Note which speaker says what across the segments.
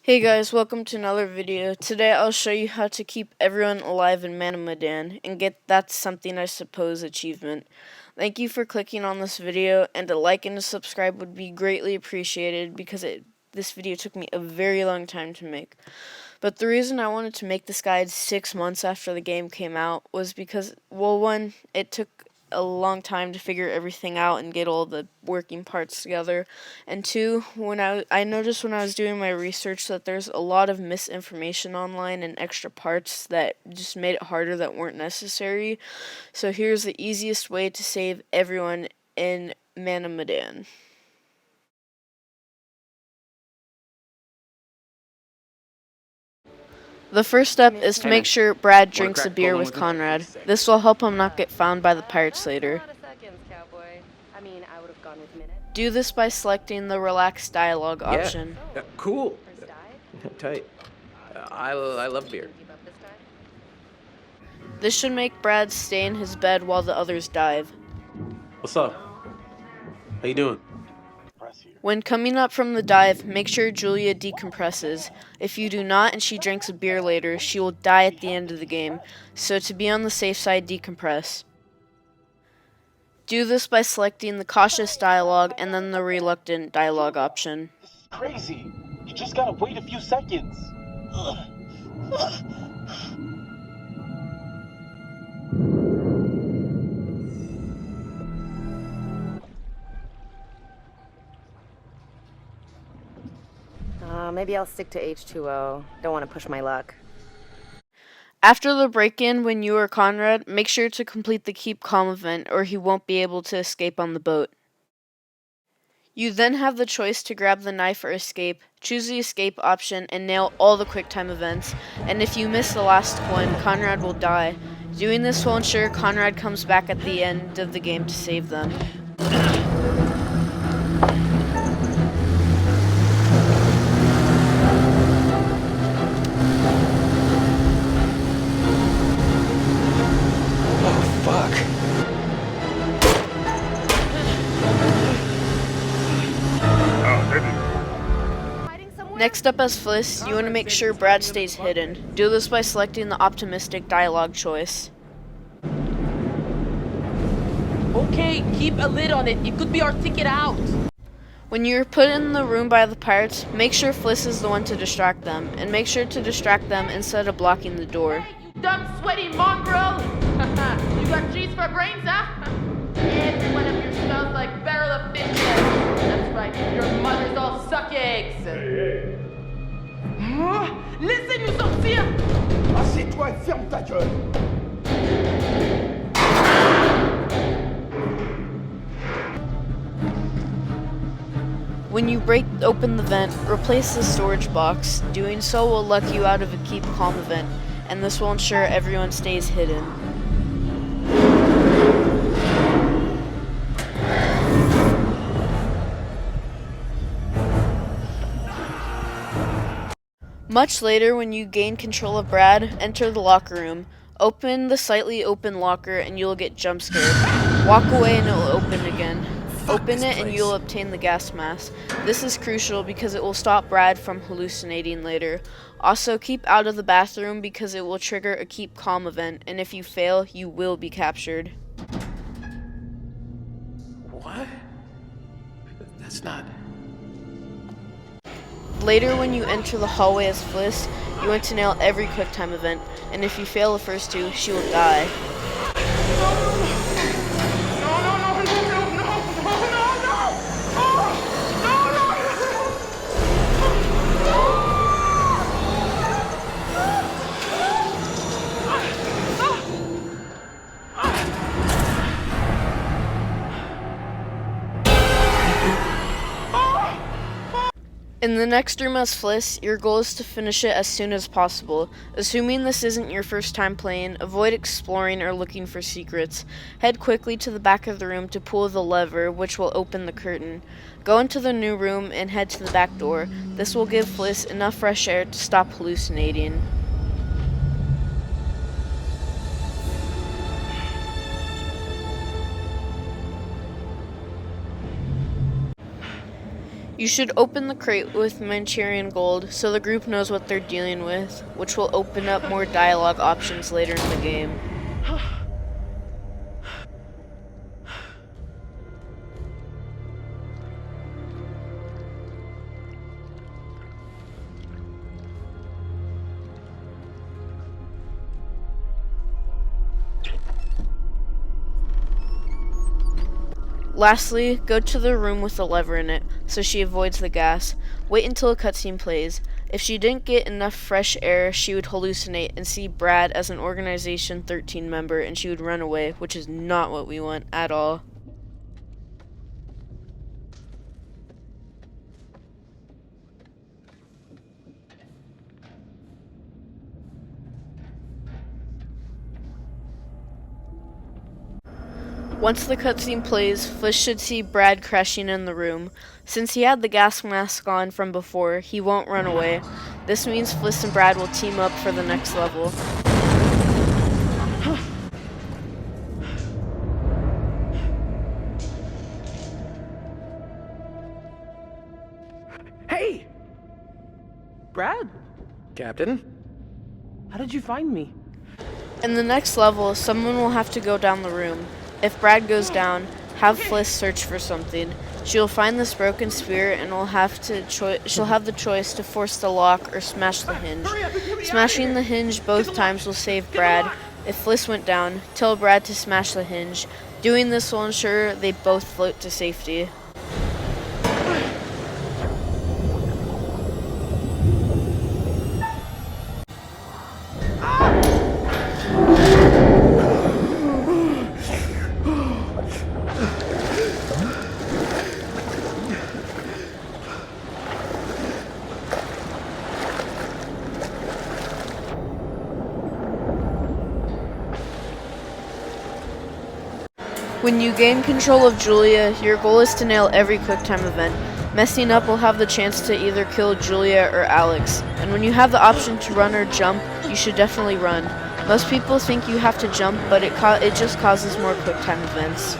Speaker 1: Hey guys, welcome to another video. Today I'll show you how to keep everyone alive in Medan and get That's Something I Suppose achievement. Thank you for clicking on this video, and a like and a subscribe would be greatly appreciated because this video took me a very long time to make. But the reason I wanted to make this guide 6 months after the game came out was because, well, one, it took a long time to figure everything out and get all the working parts together, and two, when I noticed when I was doing my research that there's a lot of misinformation online and extra parts that just made it harder that weren't necessary. So here's the easiest way to save everyone in Medan. The first step is to make sure Brad drinks a beer with Conrad. This will help him not get found by the pirates later. Do this by selecting the relaxed dialogue option.
Speaker 2: Cool. Tight. I love beer.
Speaker 1: This should make Brad stay in his bed while the others dive.
Speaker 2: What's up? How you doing?
Speaker 1: When coming up from the dive, make sure Julia decompresses. If you do not and she drinks a beer later, she will die at the end of the game, so to be on the safe side, decompress. Do this by selecting the cautious dialogue and then the reluctant dialogue option.
Speaker 3: This is crazy. You just gotta wait a few seconds.
Speaker 4: Maybe I'll stick to H2O. Don't want to push my luck.
Speaker 1: After the break-in, when you are Conrad, make sure to complete the Keep Calm event or he won't be able to escape on the boat. You then have the choice to grab the knife or escape, choose the escape option, and nail all the QuickTime events, and if you miss the last one, Conrad will die. Doing this will ensure Conrad comes back at the end of the game to save them. Next up as Fliss, you want to make sure Brad stays hidden. Do this by selecting the optimistic dialogue choice.
Speaker 5: Okay, keep a lid on it. It could be our ticket out.
Speaker 1: When you're put in the room by the pirates, make sure Fliss is the one to distract them, and make sure to distract them instead of blocking the door.
Speaker 5: Hey, you dumb, sweaty mongrel! You got cheese for brains, huh? Every one of you smells like barrel of fish. That's right, your mothers all suck eggs. Hey. Listen, you sortir!
Speaker 6: Assieds-toi et ferme ta gueule!
Speaker 1: When you break open the vent, replace the storage box. Doing so will luck you out of a Keep Calm event, and this will ensure everyone stays hidden. Much later, when you gain control of Brad, enter the locker room. Open the slightly open locker and you'll get jump scared. Walk away and it will open again. Open it and you'll obtain the gas mask. This is crucial because it will stop Brad from hallucinating later. Also, keep out of the bathroom because it will trigger a Keep Calm event, and if you fail, you will be captured.
Speaker 2: What? That's not...
Speaker 1: Later, when you enter the hallway as Fliss, you want to nail every QuickTime event, and if you fail the first two, she will die. In the next room as Fliss, your goal is to finish it as soon as possible. Assuming this isn't your first time playing, avoid exploring or looking for secrets. Head quickly to the back of the room to pull the lever, which will open the curtain. Go into the new room and head to the back door. This will give Fliss enough fresh air to stop hallucinating. You should open the crate with Manchurian gold so the group knows what they're dealing with, which will open up more dialogue options later in the game. Lastly, go to the room with the lever in it, so she avoids the gas. Wait until a cutscene plays. If she didn't get enough fresh air, she would hallucinate and see Brad as an Organization 13 member, and she would run away, which is not what we want at all. Once the cutscene plays, Fliss should see Brad crashing in the room. Since he had the gas mask on from before, he won't run away. This means Fliss and Brad will team up for the next level.
Speaker 7: Hey! Brad?
Speaker 2: Captain?
Speaker 7: How did you find me?
Speaker 1: In the next level, someone will have to go down the room. If Brad goes down, have Fliss search for something. She'll find this broken spear and she'll have the choice to force the lock or smash the hinge. Smashing the hinge both times will save Brad. If Fliss went down, tell Brad to smash the hinge. Doing this will ensure they both float to safety. When you gain control of Julia, your goal is to nail every QuickTime event. Messing up will have the chance to either kill Julia or Alex, and when you have the option to run or jump, you should definitely run. Most people think you have to jump, but it just causes more QuickTime events.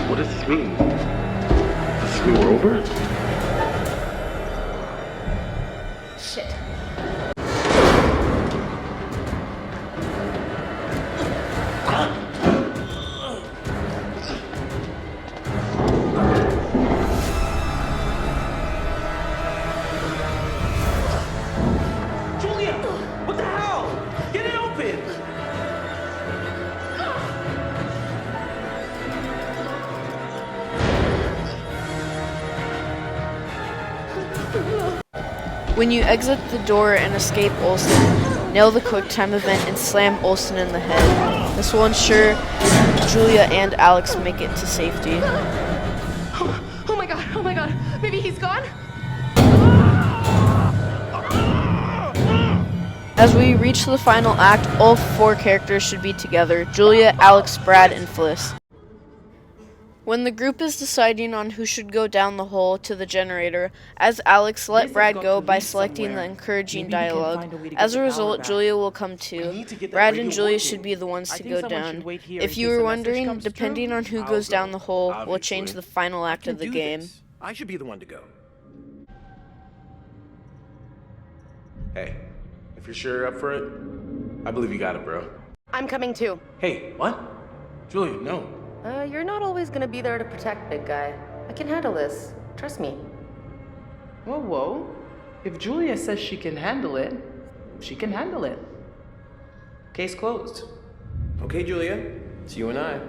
Speaker 6: What does this mean? Does this mean we're over?
Speaker 4: Shit.
Speaker 2: Julia! What the hell? Get it open!
Speaker 1: When you exit the door and escape Olsen, nail the QuickTime event and slam Olsen in the head. This will ensure Julia and Alex make it to safety.
Speaker 5: Oh my god, maybe he's gone?
Speaker 1: As we reach the final act, all 4 characters should be together: Julia, Alex, Brad, and Fliss. When the group is deciding on who should go down the hole to the generator, as Alex, let Brad go by selecting the encouraging dialogue. As a result, Julia will come too. Brad and Julia should be the ones to go down. If you were wondering, depending on who goes down the hole will change the final act of the game.
Speaker 2: I should be the one to go. Hey, if you're sure you're up for it, I believe you got it, bro.
Speaker 4: I'm coming too.
Speaker 2: Hey, what? Julia, no.
Speaker 4: You're not always gonna be there to protect, big guy. I can handle this. Trust me.
Speaker 7: Whoa, whoa. If Julia says she can handle it, she can handle it. Case closed.
Speaker 2: Okay, Julia, it's you and I.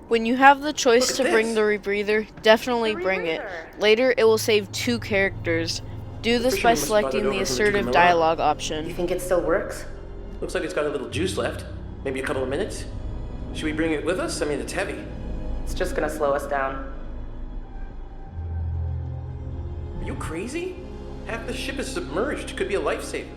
Speaker 1: When you have the choice
Speaker 2: Look
Speaker 1: to
Speaker 2: at
Speaker 1: bring
Speaker 2: this.
Speaker 1: the rebreather, definitely bring it. Later, it will save 2 characters. Do this by
Speaker 2: Fisherman must have brought it
Speaker 1: selecting
Speaker 2: over
Speaker 1: the
Speaker 2: from the
Speaker 1: assertive
Speaker 2: Jamaica.
Speaker 1: dialogue
Speaker 4: You
Speaker 1: option.
Speaker 4: think it still works?
Speaker 2: Looks like it's got a little juice left. Maybe a couple of minutes. Should we bring it with us? I mean, it's heavy.
Speaker 4: It's just gonna slow us down.
Speaker 2: Are you crazy? Half the ship is submerged. Could be a lifesaver.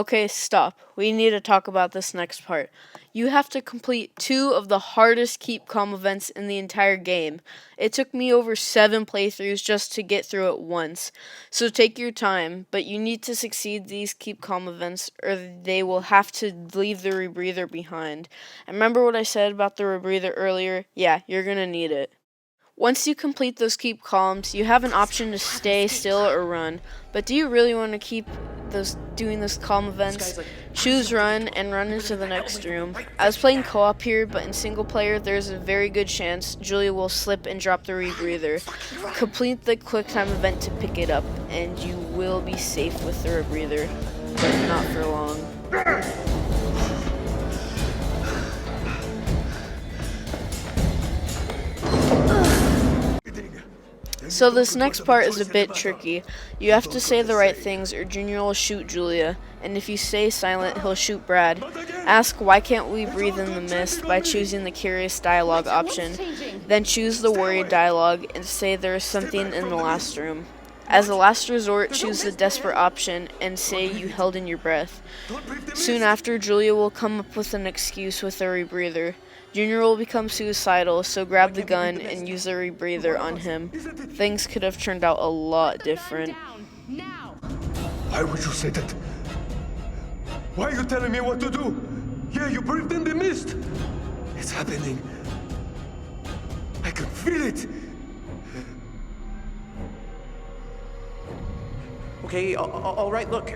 Speaker 1: Okay, stop. We need to talk about this next part. You have to complete 2 of the hardest keep calm events in the entire game. It took me over 7 playthroughs just to get through it once. So take your time, but you need to succeed these keep calm events or they will have to leave the rebreather behind. And remember what I said about the rebreather earlier? Yeah, you're gonna need it. Once you complete those keep calms, you have an option to stay still or run. But do you really want to keep doing those calm events? Choose run and run into the next room. I was playing co-op here, but in single player there's a very good chance Julia will slip and drop the rebreather. Complete the quick time event to pick it up, and you will be safe with the rebreather, but not for long. So this next part is a bit tricky. You have to say the right things or Junior will shoot Julia, and if you stay silent, he'll shoot Brad. Ask why can't we breathe in the mist by choosing the curious dialogue option. Then choose the worried dialogue and say there is something in the last room. As a last resort, choose the desperate option and say you held in your breath. Soon after, Julia will come up with an excuse with a rebreather. Junior will become suicidal, so grab the gun and use the rebreather on him. Things could have turned out a lot different.
Speaker 6: Why would you say that? Why are you telling me what to do? Yeah, you breathed in the mist. It's happening. I can feel it.
Speaker 2: Okay, all right, look,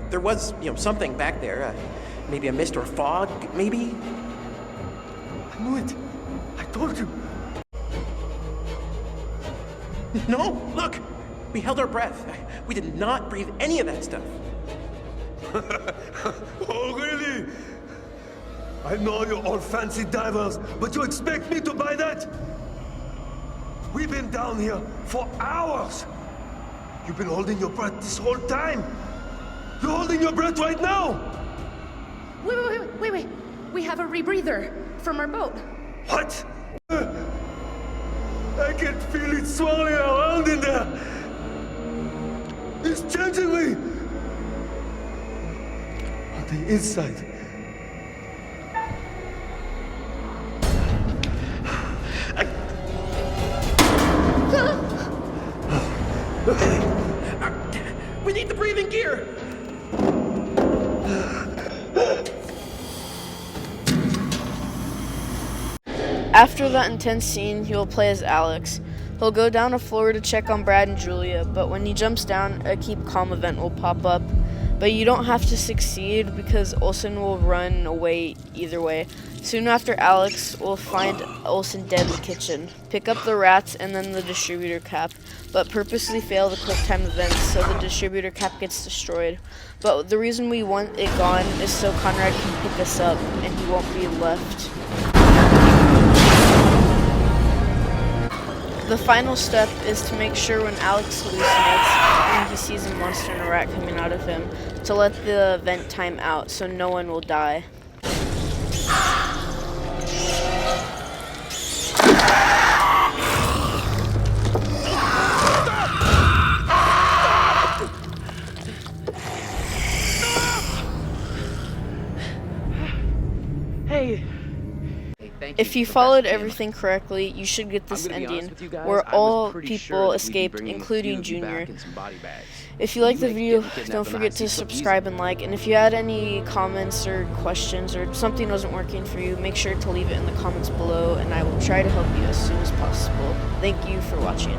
Speaker 2: there was, something back there. Maybe a mist or fog, maybe?
Speaker 6: I knew it. I told you.
Speaker 2: No, look! We held our breath. We did not breathe any of that stuff.
Speaker 6: Oh, really? I know you're all fancy divers, but you expect me to buy that? We've been down here for hours. You've been holding your breath this whole time. You're holding your breath right now.
Speaker 8: Wait. We have a rebreather from our boat.
Speaker 6: What? I can feel it swirling around in there. It's changing me. On the inside.
Speaker 2: We need the breathing gear!
Speaker 1: After that intense scene, he will play as Alex. He'll go down a floor to check on Brad and Julia, but when he jumps down, a keep calm event will pop up. But you don't have to succeed because Olsen will run away either way. Soon after, Alex will find Olsen dead in the kitchen, pick up the rats and then the distributor cap, but purposely fail the quick time event so the distributor cap gets destroyed. But the reason we want it gone is so Conrad can pick us up and he won't be left. The final step is to make sure when Alex hallucinates and he sees a monster and a rat coming out of him, to let the event time out so no one will die.
Speaker 7: Hey.
Speaker 1: If you followed everything correctly, you should get this ending, where all people escaped, including Junior. If you liked the video, don't forget to subscribe and like, and if you had any comments or questions or something wasn't working for you, make sure to leave it in the comments below, and I will try to help you as soon as possible. Thank you for watching.